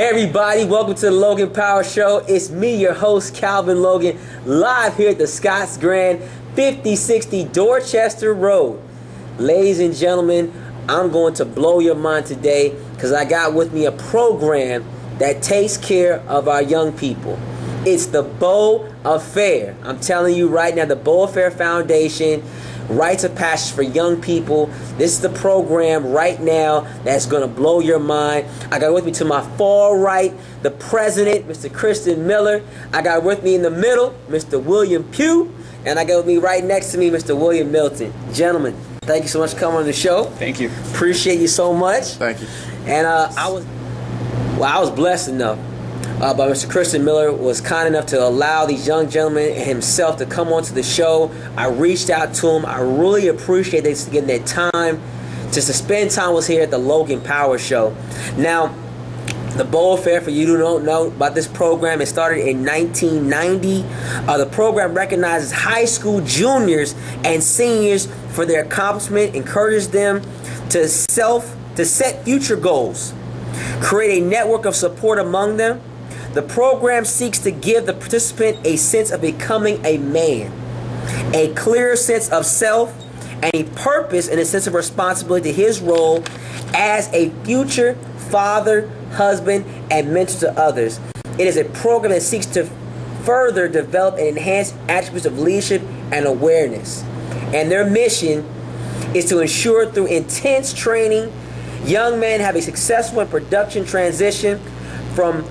Hey everybody, welcome to the Logan Power Show. It's me, your host, Calvin Logan, live here at the Scotts Grand 5060 Dorchester Road. Ladies and gentlemen, I'm going to blow your mind today because I got with me a program that takes care of our young people. It's the Beaux Affair. I'm telling you right now, the Beaux Affair Foundation, Rites of Passage for young people. This is the program right now that's going to blow your mind. I got with me to my far right, the president, Mr. Kryston Miller. I got with me in the middle, Mr. William Pugh. And I got with me right next to me, Mr. William Milton. Gentlemen, thank you so much for coming on the show. Thank you. Appreciate you so much. Thank you. And I was blessed enough. But Mr. Kryston Miller was kind enough to allow these young gentlemen and himself to come onto the show. I reached out to him. I really appreciate they getting their time just to spend time with us here at the Logan Power Show. Now, the Beaux Affair, for you who don't know about this program, it started in 1990. The program recognizes high school juniors and seniors for their accomplishment, encourages them to set future goals, create a network of support among them. The program seeks to give the participant a sense of becoming a man, a clear sense of self, and a purpose and a sense of responsibility to his role as a future father, husband, and mentor to others. It is a program that seeks to further develop and enhance attributes of leadership and awareness. And their mission is to ensure through intense training, young men have a successful and production transition from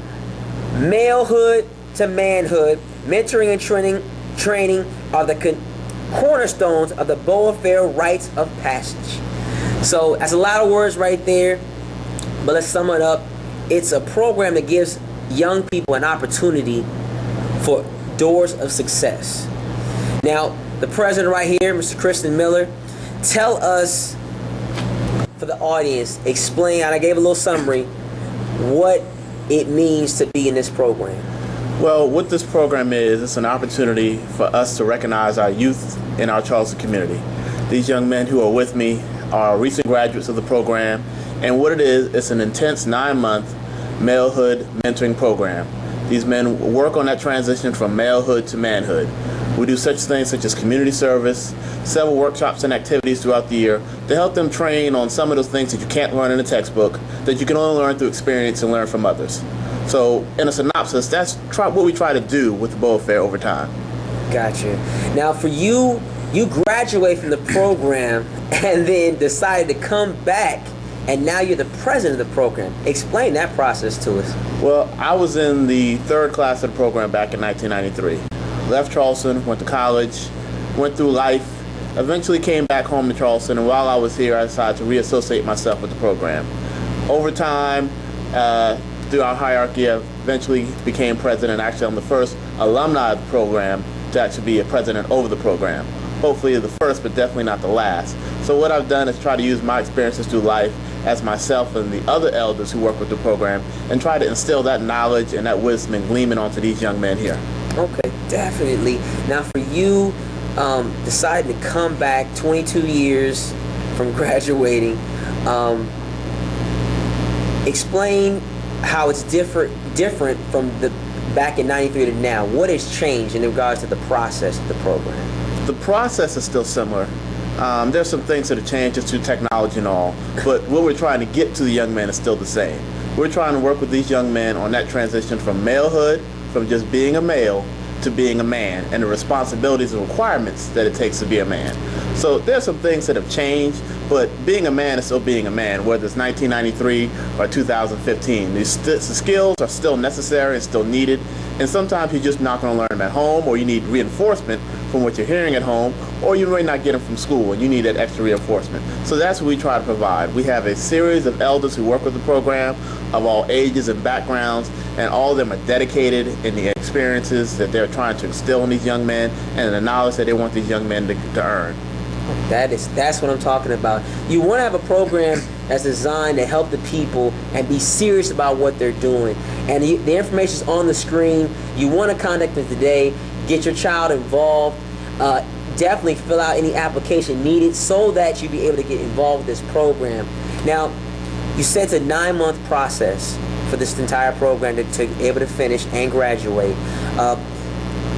malehood to manhood. Mentoring and training are the cornerstones of the Beaux Affair Rites of Passage. So that's a lot of words right there, but let's sum it up. It's a program that gives young people an opportunity for doors of success. Now, the president right here, Mr. Kryston Miller, tell us, for the audience, explain, and I gave a little summary, what it means to be in this program. Well, what this program is, it's an opportunity for us to recognize our youth in our Charleston community. These young men who are with me are recent graduates of the program, and what it is, it's an intense 9-month malehood mentoring program. These men work on that transition from malehood to manhood. We do such things such as community service, several workshops and activities throughout the year to help them train on some of those things that you can't learn in a textbook, that you can only learn through experience and learn from others. So, in a synopsis, that's what we try to do with the Beaux Affair over time. Gotcha. Now, for you graduate from the program and then decided to come back, and now you're the president of the program. Explain that process to us. Well, I was in the third class of the program back in 1993. Left Charleston, went to college, went through life, eventually came back home to Charleston, and while I was here, I decided to reassociate myself with the program. Over time, through our hierarchy, I eventually became president. Actually, I'm the first alumni of the program to actually be a president over the program. Hopefully the first, but definitely not the last. So what I've done is try to use my experiences through life as myself and the other elders who work with the program and try to instill that knowledge and that wisdom and gleam it onto these young men here. Okay, definitely. Now for you, deciding to come back 22 years from graduating, explain how it's different from the back in 93 to now. What has changed in regards to the process of the program? The process is still similar. There's some things that have changed just through technology and all, but what we're trying to get to the young men is still the same. We're trying to work with these young men on that transition from malehood, from just being a male, to being a man, and the responsibilities and requirements that it takes to be a man. So there's some things that have changed, but being a man is still being a man, whether it's 1993 or 2015. The skills are still necessary and still needed, and sometimes you're just not going to learn them at home, or you need reinforcement from what you're hearing at home, or you may not get them from school and you need that extra reinforcement. So that's what we try to provide. We have a series of elders who work with the program of all ages and backgrounds, and all of them are dedicated in the experiences that they're trying to instill in these young men and the knowledge that they want these young men to earn. That's what I'm talking about. You want to have a program that's designed to help the people and be serious about what they're doing. And the information is on the screen. You want to contact them today. Get your child involved. Definitely fill out any application needed so that you be able to get involved with this program. Now, you You said it's a 9-month process for this entire program to be able to finish and graduate.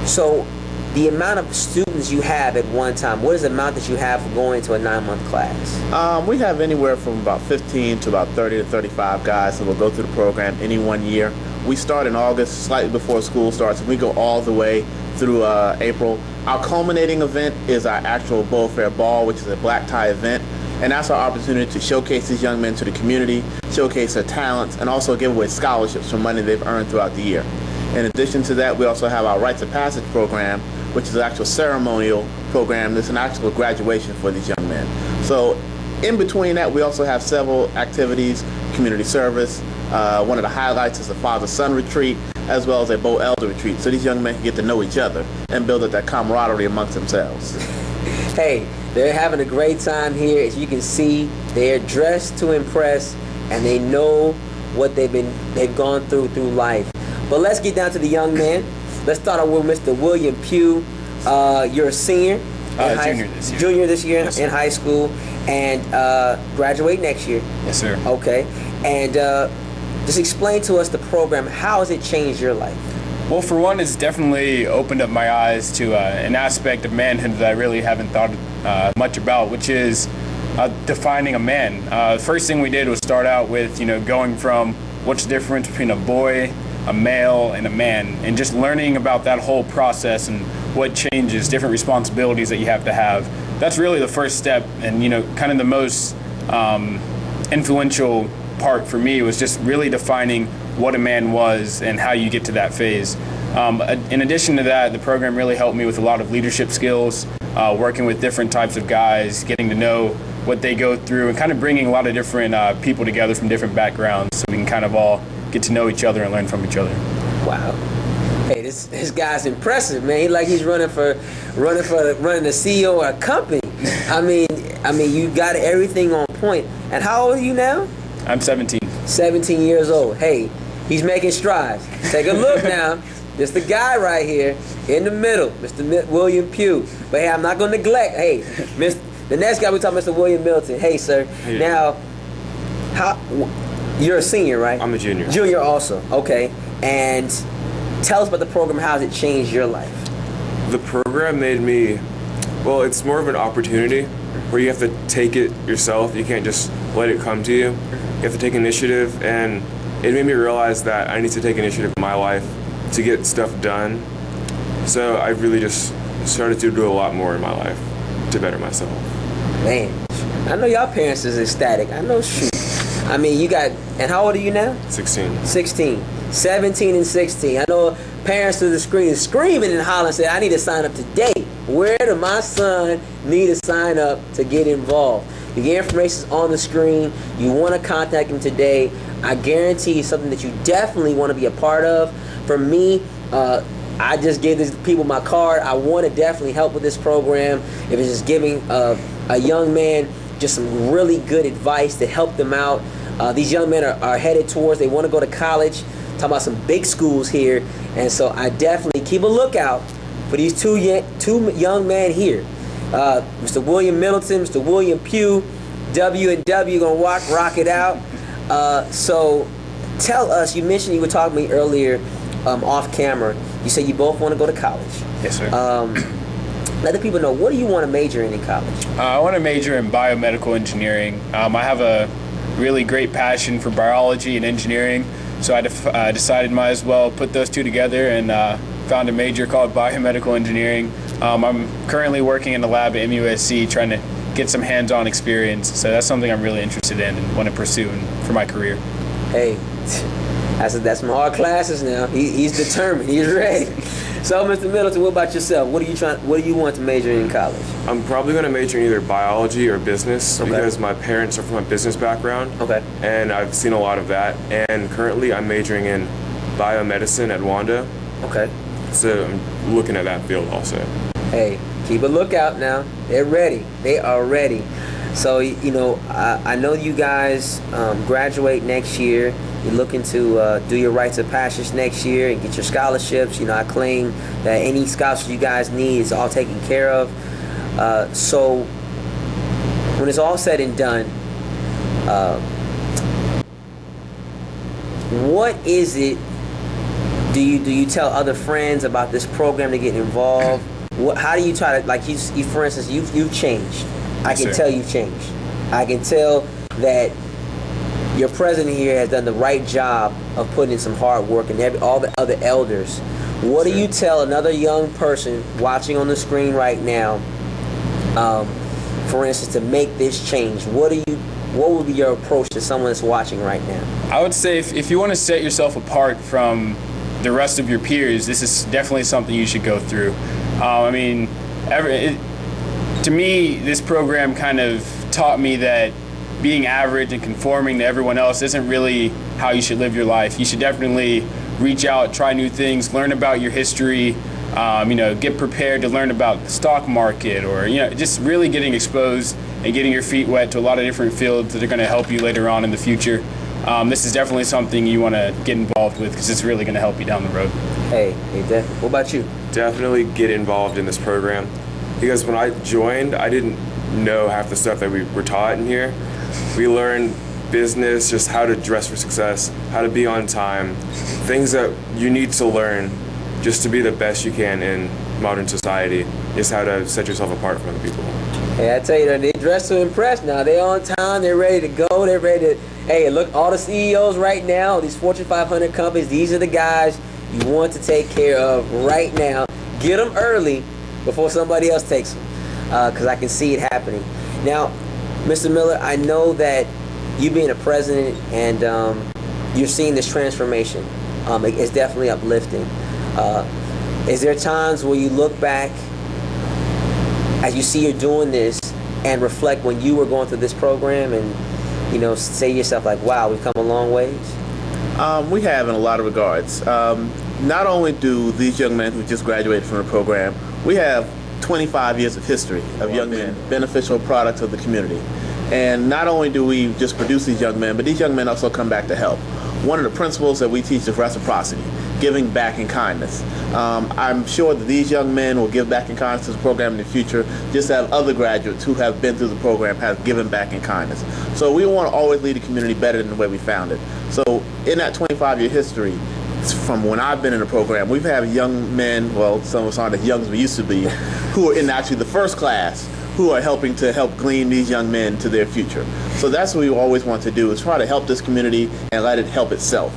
So the amount of students you have at one time, what is the amount that you have for going to a 9-month class? We have anywhere from about 15 to about 30 to 35 guys that will go through the program any one year. We start in August, slightly before school starts, and we go all the way through April. Our culminating event is our actual Beaux Ball, which is a black tie event. And that's our opportunity to showcase these young men to the community, showcase their talents, and also give away scholarships for money they've earned throughout the year. In addition to that, we also have our Rites of Passage program, which is an actual ceremonial program. It's an actual graduation for these young men. So in between that, we also have several activities, community service. One of the highlights is a father-son retreat, as well as a Beaux elder retreat. So these young men can get to know each other and build up that camaraderie amongst themselves. Hey, they're having a great time here. As you can see, they're dressed to impress, and they know what they've gone through life. But let's get down to the young man. Let's start out with Mr. William Pugh. You're a senior. Junior this year Yes, in high school, and graduate next year. Yes, sir. Okay. And just explain to us the program. How has it changed your life? Well, for one, it's definitely opened up my eyes to an aspect of manhood that I really haven't thought much about, which is defining a man. The first thing we did was start out with, going from what's the difference between a boy, a male, and a man, and just learning about that whole process and what changes, different responsibilities that you have to have. That's really the first step, and kind of the most influential part for me was just really defining what a man was and how you get to that phase. In addition to that, the program really helped me with a lot of leadership skills, working with different types of guys, getting to know what they go through, and kind of bringing a lot of different people together from different backgrounds so we can kind of all get to know each other and learn from each other. Wow. Hey, this guy's impressive, man. He's running the CEO of a company. I mean, you got everything on point. And how old are you now? I'm 17. 17 years old. Hey, he's making strides. Take a look now. This the guy right here in the middle, Mr. William Pugh. But hey, I'm not going to neglect. Hey, the next guy we're talking about, Mr. William Milton. Hey, sir. Hey. Now, you're a senior, right? I'm a junior. Junior also. Okay. And tell us about the program. How has it changed your life? The program made me, well, it's more of an opportunity where you have to take it yourself. You can't just let it come to you. You have to take initiative, and it made me realize that I need to take initiative in my life to get stuff done. So I really just started to do a lot more in my life to better myself. Man, I know y'all parents is ecstatic. I know, shoot. I mean, you got, and how old are you now? 16. 16. 17 and 16. I know parents to the screen is screaming and hollering, saying, I need to sign up today. Where do my son need to sign up to get involved? The information is on the screen. You want to contact him today. I guarantee it's something that you definitely want to be a part of. For me, I just gave these people my card. I want to definitely help with this program. If it's just giving a young man just some really good advice to help them out. These young men are headed towards, they want to go to college. Talking about some big schools here. And so I definitely keep a lookout for these two young men here. Mr. William Middleton, Mr. William Pugh, W&W gonna rock it out. So tell us, you mentioned you were talking to me earlier off camera. You said you both want to go to college. Yes, sir. Let the people know, what do you want to major in college? I want to major in biomedical engineering. I have a really great passion for biology and engineering, so I decided might as well put those two together and found a major called biomedical engineering. I'm currently working in the lab at MUSC trying to get some hands-on experience, so that's something I'm really interested in and want to pursue for my career. Hey, that's some hard classes now. He's determined. He's ready. So, Mr. Middleton, what about yourself? What do you want to major in college? I'm probably going to major in either biology or business because my parents are from a business background. Okay. And I've seen a lot of that. And currently I'm majoring in biomedicine at Wanda. Okay. So I'm looking at that field also. Hey, keep a lookout now. They're ready. They are ready. So, I know you guys graduate next year. You're looking to do your rites of passage next year and get your scholarships. I claim that any scholarship you guys need is all taken care of. So when it's all said and done, what is it? Do you tell other friends about this program to get involved? How do you try to, like, you for instance, you've changed. I Yes, can sir. tell you've changed. I can tell that your president here has done the right job of putting in some hard work, and all the other elders. What do you tell another young person watching on the screen right now, for instance, to make this change? What would be your approach to someone that's watching right now? I would say if you want to set yourself apart from the rest of your peers, this is definitely something you should go through. I mean, to me, this program kind of taught me that being average and conforming to everyone else isn't really how you should live your life. You should definitely reach out, try new things, learn about your history, get prepared to learn about the stock market, or just really getting exposed and getting your feet wet to a lot of different fields that are going to help you later on in the future. This is definitely something you want to get involved with because it's really going to help you down the road. Hey, what about you? Definitely get involved in this program, because when I joined, I didn't know half the stuff that we were taught in here. We learned business, just how to dress for success, how to be on time, things that you need to learn just to be the best you can in modern society, is how to set yourself apart from other people. Hey, I tell you, they dress to impress now. They're on time, they're ready to go, they're ready to, hey, look, all the CEOs right now, these Fortune 500 companies, these are the guys you want to take care of right now. Get them early before somebody else takes them, because I can see it happening. Now, Mr. Miller, I know that you being a president and you're seeing this transformation. It's definitely uplifting. Is there times where you look back as you see you're doing this and reflect when you were going through this program and, say to yourself like, wow, we've come a long ways? We have in a lot of regards. Not only do these young men who just graduated from the program, we have 25 years of history of young men, beneficial products of the community. And not only do we just produce these young men, but these young men also come back to help. One of the principles that we teach is reciprocity, giving back in kindness. I'm sure that these young men will give back in kindness to the program in the future, just as other graduates who have been through the program have given back in kindness. So we want to always lead the community better than the way we found it. So in that 25-year history, from when I've been in the program, we've had young men, well, some of us aren't as young as we used to be, who are in actually the first class, who are helping to help glean these young men to their future. So that's what we always want to do, is try to help this community and let it help itself.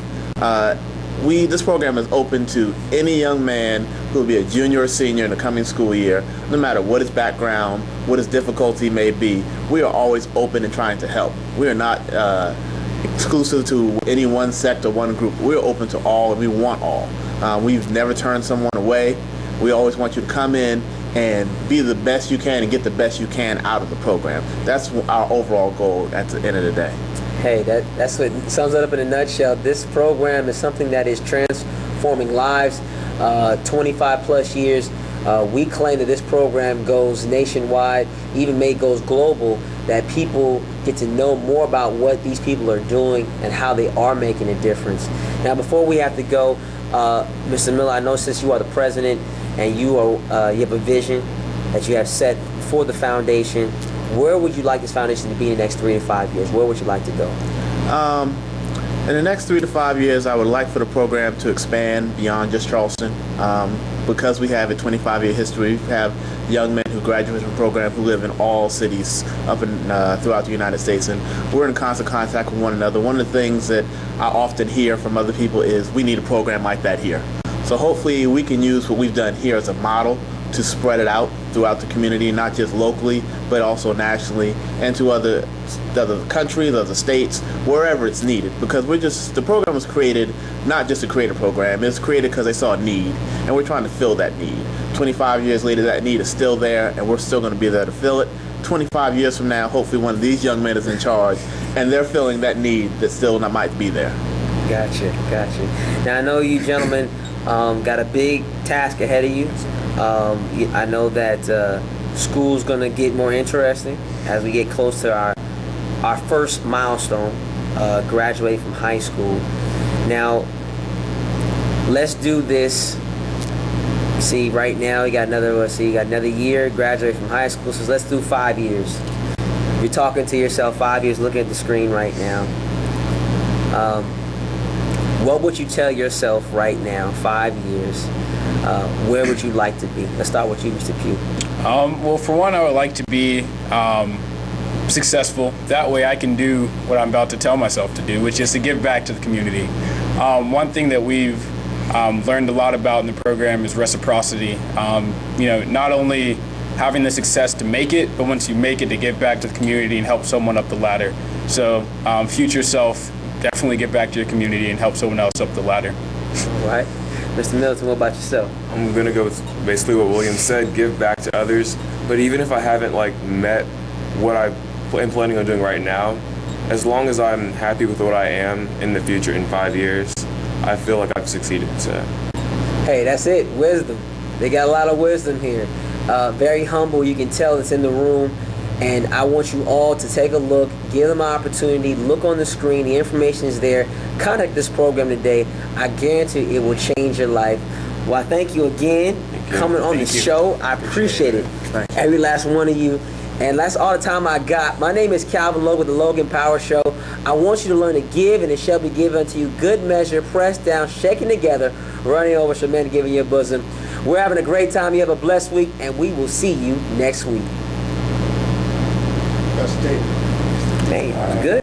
This program is open to any young man who will be a junior or senior in the coming school year, no matter what his background, what his difficulty may be. We are always open and trying to help. We are not exclusive to any one sect or one group. We're open to all, and we want all. We've never turned someone away. We always want you to come in and be the best you can and get the best you can out of the program. That's our overall goal at the end of the day. Hey, that's what sums it up in a nutshell. This program is something that is transforming lives. 25 plus years. We claim that this program goes nationwide, even goes global, that people get to know more about what these people are doing and how they are making a difference. Now, before we have to go, Mr. Miller, I know since you are the president and you have a vision that you have set for the foundation, where would you like this foundation to be in the next 3 to 5 years? Where would you like to go? In the next 3 to 5 years, I would like for the program to expand beyond just Charleston. Because we have a 25-year history, we have young men who graduate from the program who live in all cities up and throughout the United States, and we're in constant contact with one another. One of the things that I often hear from other people is we need a program like that here. So hopefully we can use what we've done here as a model to spread it out throughout the community, not just locally, but also nationally, and to other countries, other states, wherever it's needed. Because the program was created not just to create a program, it's created because they saw a need, and we're trying to fill that need. 25 years later, that need is still there, and we're still going to be there to fill it. 25 years from now, hopefully one of these young men is in charge, and they're filling that need that still might be there. Gotcha. Now, I know you gentlemen got a big task ahead of you. I know that school's going to get more interesting as we get close to our first milestone, graduating from high school. Now, let's do this. See, right now you got another year, graduate from high school, so let's do 5 years. You're talking to yourself 5 years, looking at the screen right now. what would you tell yourself right now, 5 years? Where would you like to be? Let's start with you, Mr. Pugh. Well, for one, I would like to be successful. That way I can do what I'm about to tell myself to do, which is to give back to the community. One thing that we've learned a lot about in the program is reciprocity. Not only having the success to make it, but once you make it, to give back to the community and help someone up the ladder. So future self, definitely give back to your community and help someone else up the ladder. All right. Mr. Middleton, what about yourself? I'm gonna go with basically what William said, give back to others. But even if I haven't met what I am planning on doing right now, as long as I'm happy with what I am in the future in 5 years, I feel like I've succeeded. So, Hey, that's it. Wisdom. They got a lot of wisdom here. Very humble. You can tell it's in the room. And I want you all to take a look, give them an opportunity, look on the screen, the information is there. Contact this program today. I guarantee it will change your life. Well, I thank you again coming on the show. I appreciate it. Every last one of you. And that's all the time I got. My name is Calvin Lowe with the Logan Power Show. I want you to learn to give, and it shall be given unto you. Good measure, pressed down, shaken together, running over, shall men give in your bosom. We're having a great time. You have a blessed week, and we will see you next week. That's Dave. Hey, good.